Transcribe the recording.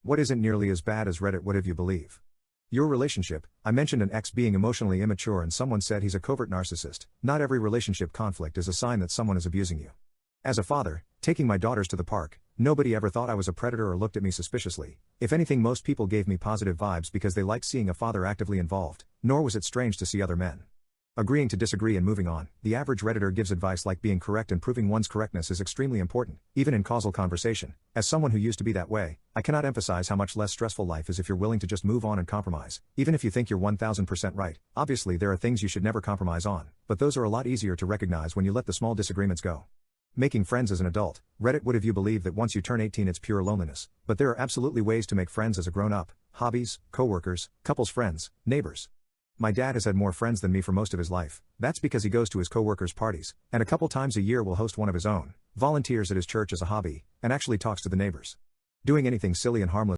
What isn't nearly as bad as Reddit? What if you believe? Your relationship. I mentioned an ex being emotionally immature and someone said he's a covert narcissist. Not every relationship conflict is a sign that someone is abusing you. As a father, taking my daughters to the park, nobody ever thought I was a predator or looked at me suspiciously. If anything, most people gave me positive vibes because they liked seeing a father actively involved, nor was it strange to see other men agreeing to disagree and moving on. The average Redditor gives advice like being correct and proving one's correctness is extremely important, even in causal conversation. As someone who used to be that way, I cannot emphasize how much less stressful life is if you're willing to just move on and compromise, even if you think you're 1000% right. Obviously, there are things you should never compromise on, but those are a lot easier to recognize when you let the small disagreements go. Making friends as an adult. Reddit. What if you believe that once you turn 18 it's pure loneliness, but there are absolutely ways to make friends as a grown-up: hobbies, coworkers, couples friends, neighbors. My dad has had more friends than me for most of his life. That's because he goes to his coworkers' parties, and a couple times a year will host one of his own, volunteers at his church as a hobby, and actually talks to the neighbors. Doing anything silly and harmless